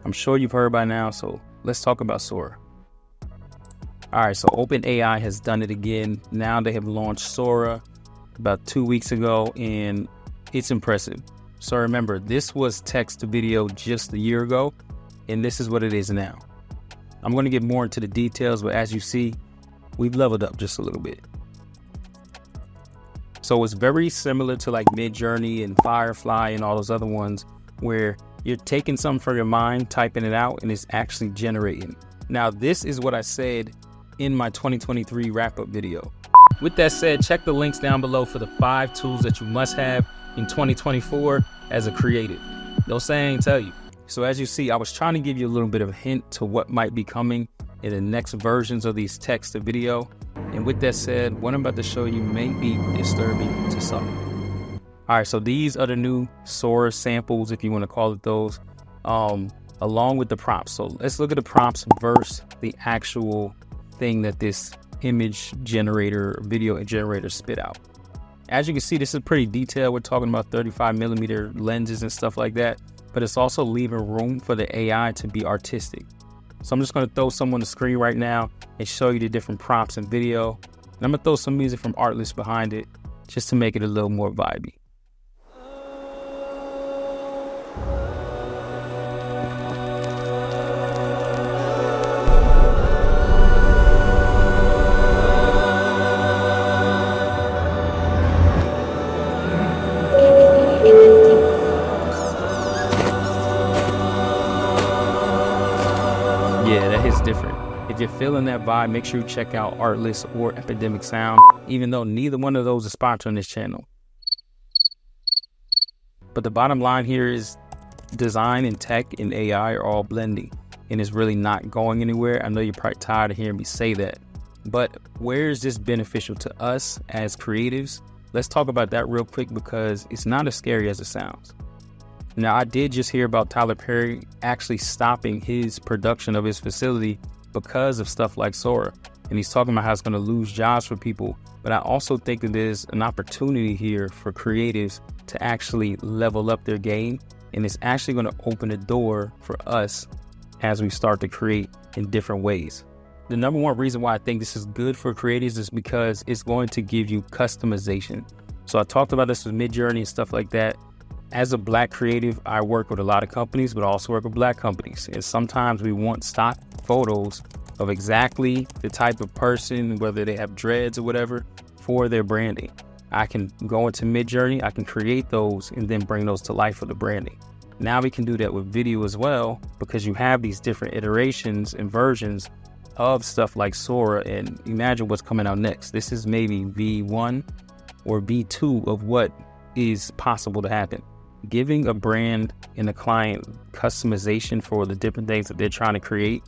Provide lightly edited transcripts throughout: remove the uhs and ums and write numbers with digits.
I'm sure you've heard by now, so let's talk about SORA. All right, so OpenAI has done it again. Now they have launched SORA about 2 weeks ago, and it's impressive. So remember, this was text to video just a year ago, and this is what it is now. I'm going to get more into the details, but as you see, we've leveled up just a little bit. So it's very similar to like Midjourney and Firefly and all those other ones where you're taking something from your mind, typing it out, and it's actually generating. Now, this is what I said in my 2023 wrap-up video. With that said, check the links down below for the 5 tools that you must have in 2024 as a creative. No saying, tell you. So as you see, I was trying to give you a little bit of a hint to what might be coming in the next versions of these text to video. And with that said, what I'm about to show you may be disturbing to some. All right, so these are the new SORA samples, if you want to call it those, along with the prompts. So let's look at the prompts versus the actual thing that this image generator, video generator spit out. As you can see, this is pretty detailed. We're talking about 35mm lenses and stuff like that, but it's also leaving room for the AI to be artistic. So I'm just going to throw some on the screen right now and show you the different prompts and video. And I'm going to throw some music from Artlist behind it just to make it a little more vibey. Yeah, that hits different. If you're feeling that vibe, make sure you check out Artlist or Epidemic Sound, even though neither one of those is sponsored on this channel. But the bottom line here is design and tech and AI are all blending, and it's really not going anywhere. I know you're probably tired of hearing me say that, but where is this beneficial to us as creatives? Let's talk about that real quick because it's not as scary as it sounds. Now, I did just hear about Tyler Perry actually stopping his production of his facility because of stuff like SORA. And he's talking about how it's going to lose jobs for people. But I also think that there's an opportunity here for creatives to actually level up their game. And it's actually going to open a door for us as we start to create in different ways. The number one reason why I think this is good for creatives is because it's going to give you customization. So I talked about this with Midjourney and stuff like that. As a Black creative, I work with a lot of companies, but also work with Black companies. And sometimes we want stock photos of exactly the type of person, whether they have dreads or whatever, for their branding. I can go into Midjourney, I can create those and then bring those to life for the branding. Now we can do that with video as well, because you have these different iterations and versions of stuff like SORA, and imagine what's coming out next. This is maybe V1 or V2 of what is possible to happen. Giving a brand and a client customization for the different things that they're trying to create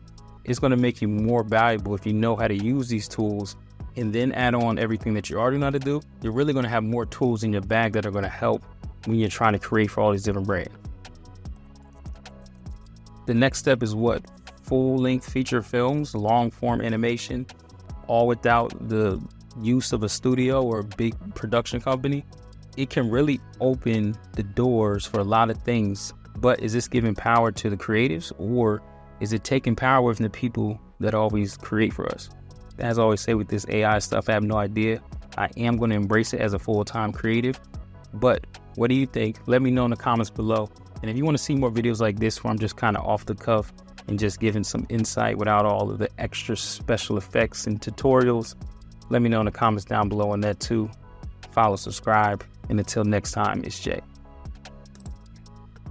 is going to make you more valuable if you know how to use these tools and then add on everything that you already know how to do. You're really going to have more tools in your bag that are going to help when you're trying to create for all these different brands. The next step is what? Full-length feature films, long-form animation, all without the use of a studio or a big production company. It can really open the doors for a lot of things, but is this giving power to the creatives, or is it taking power away from the people that always create for us? As I always say with this AI stuff, I have no idea. I am going to embrace it as a full-time creative, but what do you think? Let me know in the comments below. And if you want to see more videos like this where I'm just kind of off the cuff and just giving some insight without all of the extra special effects and tutorials, let me know in the comments down below on that too. Follow, subscribe, and until next time, it's Jay.